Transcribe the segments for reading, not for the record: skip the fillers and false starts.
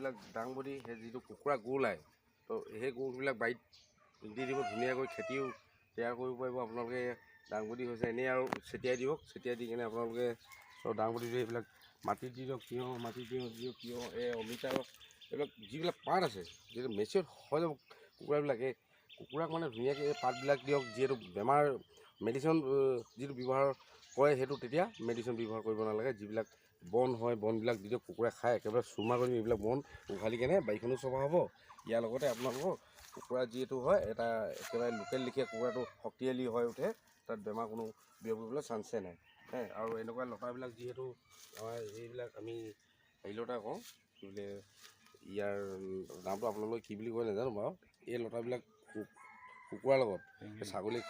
এইবিলাক দাংবডি সেই যিটো কুকুৰা গু ওলায় তো সেই গুবিলাক বাৰীত দি দিব ধুনীয়াকৈ খেতিও তৈয়াৰ কৰিব পাৰিব আপোনালোকে। দাংবডি হৈছে এনেই আৰু ছটিয়াই দিয়ক, ছটিয়াই দি কিনে আপোনালোকে দাংবডিটো এইবিলাক মাটিত দি দিয়ক, মাটিত তিয়ঁহ এই অমিতা এইবিলাক যিবিলাক পাত আছে যিটো মেচিয়ৰ হৈ যাব কুকুৰাবিলাক, এই কুকুৰাক মানে ধুনীয়াকৈ এই পাতবিলাক দিয়ক। যিহেতু বেমাৰ মেডিচিন যিটো ব্যৱহাৰ কৰে সেইটো তেতিয়া মেডিচিন ব্যৱহাৰ কৰিব নালাগে। যিবিলাক বন হয় বনবিলাক দি দিয়ক, কুকুৰাই খাই একেবাৰে চুমা কৰি এইবিলাক বন উঘালি কেনে বাৰীখনো চফা হ'ব। ইয়াৰ লগতে আপোনালোকৰ কুকুৰা যিহেতু হয় এটা একেবাৰে লোকেল লিখীয়া কুকুৰাটো শক্তিশালী হৈ উঠে, তাত বেমাৰ কোনো বিয়পিবলৈ চান্সে নাই। আৰু এনেকুৱা লতাবিলাক যিহেতু আমাৰ এইবিলাক আমি হেৰি লতা কওঁ, কি বোলে ইয়াৰ নামটো আপোনালোকে কি বুলি কয় নাজানো বাৰু। এই লতাবিলাক কুকুৰাৰ লগত ছাগলী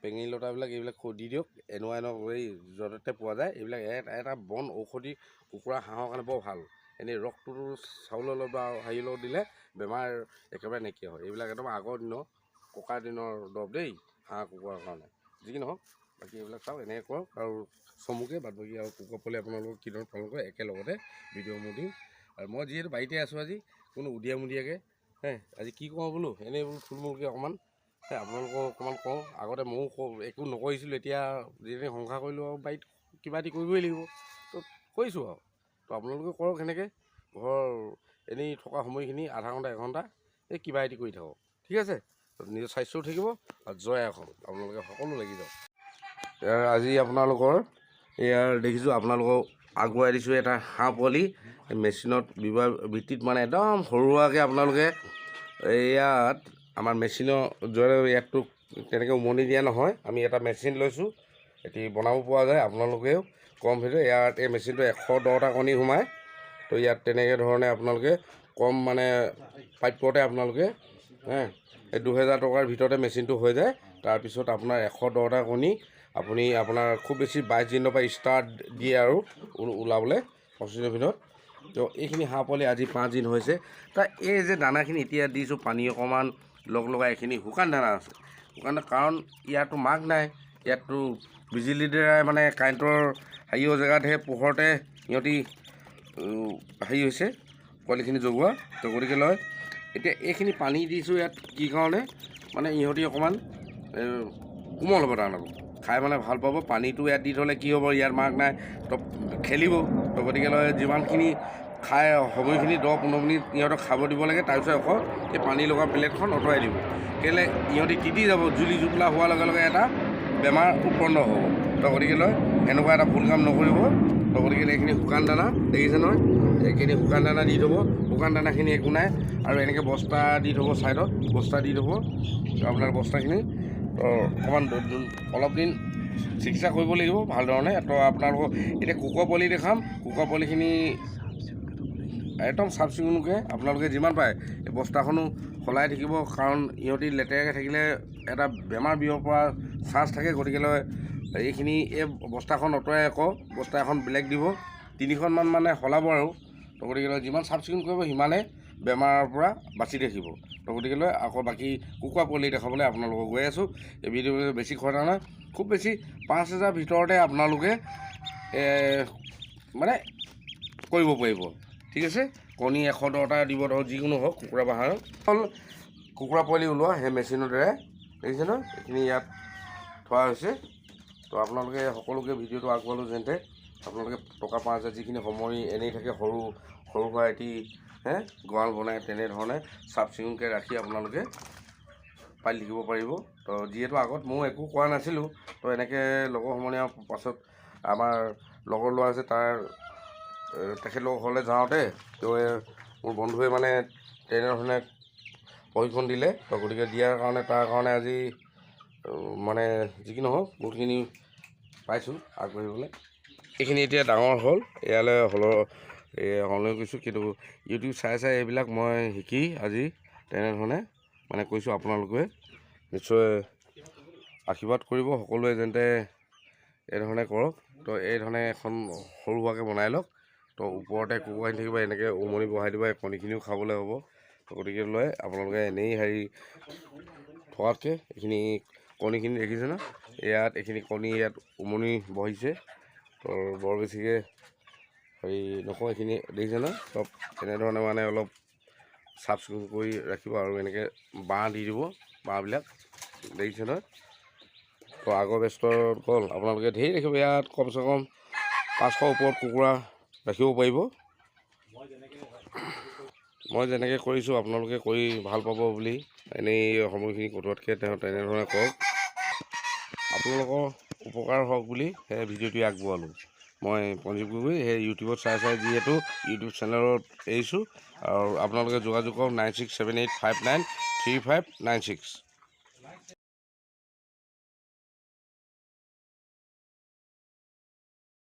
পেঙি লতাবিলাক এইবিলাক দি দিয়ক। এনেকুৱা এই য'তে পোৱা যায় এইবিলাক এটা বন ঔষধি কুকুৰা হাঁহৰ কাৰণে বৰ ভাল। এনেই ৰসটোতো চাউলৰ লগত বা হেৰিৰ লগত দিলে বেমাৰ একেবাৰে নাইকিয়া হয়। এইবিলাক একদম আগৰ দিনৰ ককাৰ দিনৰ দৰৱ দেই হাঁহ কুকুৰাৰ কাৰণে। যি কি নহওক বাকী এইবিলাক চাওক এনেকৈ কৰক আৰু চমুকৈ বাদ বাকী আৰু কুকুৰা পোৱালি আপোনালোকক কি ধৰণে পালন কৰে একেলগতে ভিডিঅ' মই দিম। আৰু মই যিহেতু বাৰীতে আছোঁ আজি কোনো উদিয়ামুদিয়াকৈ আজি কি কওঁ বোলো এনেই বোলো থুলমূলকৈ অকণমান আপোনালোকক অকণমান কওঁ। আগতে ময়ো একো নকৰিছিলোঁ, এতিয়া যিহেতু সংসাৰ কৰিলোঁ আৰু বাৰীত কিবা এটি কৰিবই লাগিব তো কৰিছোঁ আৰু। তো আপোনালোকে কৰক সেনেকৈ ঘৰ এনেই থকা সময়খিনি আধা ঘণ্টা এঘণ্টা এই কিবা এটি কৰি থাকক, ঠিক আছে। নিজৰ স্বাস্থ্যও থাকিব আৰু জয় আহক আপোনালোকে সকলো লাগি যাওক। আজি আপোনালোকৰ ইয়াৰ দেখিছোঁ আপোনালোকক আগুৱাই দিছোঁ এটা হাঁহ পোৱালি মেচিনত ব্যৱহাৰ ভিত্তিত মানে একদম সৰুৱাকৈ আপোনালোকে ইয়াত আমাৰ মেচিনৰ জৰিয়তে ইয়াততো তেনেকৈ উমনি দিয়া নহয়, আমি এটা মেচিন লৈছোঁ এটি বনাব পৰা যায়। আপোনালোকেও কম ভিতৰত ইয়াত এই মেচিনটো 110টা কণী সোমায়। তো ইয়াত তেনেকৈ ধৰণে আপোনালোকে কম মানে প্ৰাপ্যতে আপোনালোকে এই 2000 টকাৰ ভিতৰতে মেচিনটো হৈ যায়। তাৰপিছত আপোনাৰ 110টা কণী আপুনি আপোনাৰ খুব বেছি 22 দিনৰ পৰা ষ্টাৰ্ট দিয়ে আৰু ওলাবলৈ 25 দিনৰ ভিতৰত। তো এইখিনি হাঁহ পোৱালি আজি 5 দিন হৈছে। তাৰ এই যে দানাখিনি এতিয়া দিছোঁ পানী অকণমান লগাই এইখিনি শুকান দানা আছে। শুকান কাৰণ ইয়াতো মাক নাই, ইয়াততো বিজুলীৰ দ্বাৰাই মানে কাৰেণ্টৰ হেৰিৰ জেগাতহে পোহৰতে সিহঁতি হেৰি হৈছে পোৱালিখিনি জগোৱা। তো গতিকে লয় এতিয়া এইখিনি পানী দিছোঁ ইয়াত কি কাৰণে মানে ইহঁতি অকণমান কোমল হ'ব, দানাটো খাই মানে ভাল পাব। পানীটো ইয়াত দি থ'লে কি হ'ব, ইয়াত মাক নাই তো খেলিব। তো গতিকে লয় যিমানখিনি খাই সময়খিনি 10-15 মিনিট ইহঁতক খাব দিব লাগে। তাৰপিছত আকৌ এই পানী লগা প্লেটখন আঁতৰাই দিব। কেলৈ ইহঁতি তিতি যাব, জুলি জুপোলা হোৱাৰ লগে লগে এটা বেমাৰ উৎপন্ন হ'ব। তো গতিকে লয় এনেকুৱা এটা ভুল কাম নকৰিব। তো গতিকে এইখিনি শুকান দানা দেখিছে নহয়, এইখিনি শুকান দানা দি থ'ব। শুকান দানাখিনি একো নাই আৰু এনেকৈ বস্তা দি থ'ব, ছাইডত বস্তা দি থ'ব আপোনাৰ বস্তাখিনি। তো অকণমান অলপ দিন চিকিৎসা কৰিব লাগিব ভাল ধৰণে। তো আপোনালোকক এতিয়া কুকুৰা পোৱালি দেখাম। কুকুৰা পোৱালিখিনি একদম চাফ চিকুণকৈ আপোনালোকে যিমান পাৰে এই বস্তাখনো সলাই থাকিব, কাৰণ ইহঁতি লেতেৰাকৈ থাকিলে এটা বেমাৰ বিয়পাৰ চান্স থাকে। গতিকেলৈ এইখিনি এই বস্তাখন আঁতৰাই আকৌ বস্তা এখন বেলেগ দিব, 3খনমান মানে সলাব আৰু। তো গতিকেলৈ যিমান চাফ চিকুণ কৰিব সিমানে বেমাৰৰ পৰা বাচি থাকিব। তো গতিকেলৈ আকৌ বাকী কুকুৰা পোৱালি দেখাবলৈ আপোনালোকক গৈ আছোঁ। এই ভিডিঅ'টো বেছি খৰচা নহয়, খুব বেছি 5000 ভিতৰতে আপোনালোকে মানে কৰিব পাৰিব, ঠিক আছে। কণী 110টা দিব ধৰক, যিকোনো হওক কুকুৰা বা হাঁহ। হ'ল কুকুৰা পোৱালি ওলোৱা সেই মেচিনৰ দ্বাৰাই দেখিছে ন, এইখিনি ইয়াত থোৱা হৈছে। তো আপোনালোকে সকলোকে ভিডিঅ'টো আগবঢ়ালোঁ যেনতে আপোনালোকে টকা 5000 যিখিনি সময় এনেই থাকে সৰু সুৰা এটি গঁৰাল বনাই তেনেধৰণে চাফ চিকুণকৈ ৰাখি আপোনালোকে পালি থাকিব পাৰিব। তো যিহেতু আগত ময়ো একো কৰা নাছিলোঁ, তো এনেকৈ লগৰ সমনীয়া পাছত আমাৰ লগৰ ল'ৰা আছে তাৰ তেখেতলোকৰ ঘৰলৈ যাওঁতে তো মোৰ বন্ধুৱে মানে তেনেধৰণে প্ৰশিক্ষণ দিলে। তো গতিকে দিয়াৰ কাৰণে তাৰ কাৰণে আজি মানে যি কি নহওক বহুতখিনি পাইছোঁ আগবাঢ়িবলৈ। এইখিনি এতিয়া ডাঙৰ হ'ল, ইয়ালৈ সলনি কৰিছোঁ। কিন্তু ইউটিউব চাই এইবিলাক মই শিকি আজি তেনেধৰণে মানে কৈছোঁ। আপোনালোকে নিশ্চয় আশীৰ্বাদ কৰিব সকলোৱে যেনতে এইধৰণে কৰক। তো এইধৰণে এখন সৰু সুৰাকৈ বনাই লওক। তো ওপৰতে কুকুৰাখিনি থাকিব, এনেকৈ উমনি বহাই দিব, কণীখিনিও খাবলৈ হ'ব। তো গতিকে লৈ আপোনালোকে এনেই হেৰি থকাতকৈ এইখিনি কণীখিনি দেখিছে ন, ইয়াত এইখিনি কণী ইয়াত উমনি বহিছে। তো বৰ বেছিকৈ হেৰি নকওঁ এইখিনি দেখিছে নহয় চব এনেধৰণে মানে অলপ চাফ চিকুণ কৰি ৰাখিব আৰু এনেকৈ বাঁহ দি দিব বাঁহবিলাক দেখিছে নহয়। তো আগৰ বেষ্টত গ'ল আপোনালোকে ধেৰ ৰাখিব ইয়াত কমচে কম 500 ওপৰত কুকুৰা ৰাখিব পাৰিব। মই যেনেকৈ কৰিছোঁ আপোনালোকে কৰি ভাল পাব বুলি এনেই সময়খিনি কটোৱাতকৈ তেনেধৰণে কৰক, আপোনালোকৰ উপকাৰ হওক বুলি সেই ভিডিঅ'টি আগবঢ়ালোঁ। মই পঞ্জীৱ গগৈ সেই ইউটিউবত চাই যিহেতু ইউটিউব চেনেলত এৰিছোঁ আৰু আপোনালোকে যোগাযোগ কৰক 9678593596।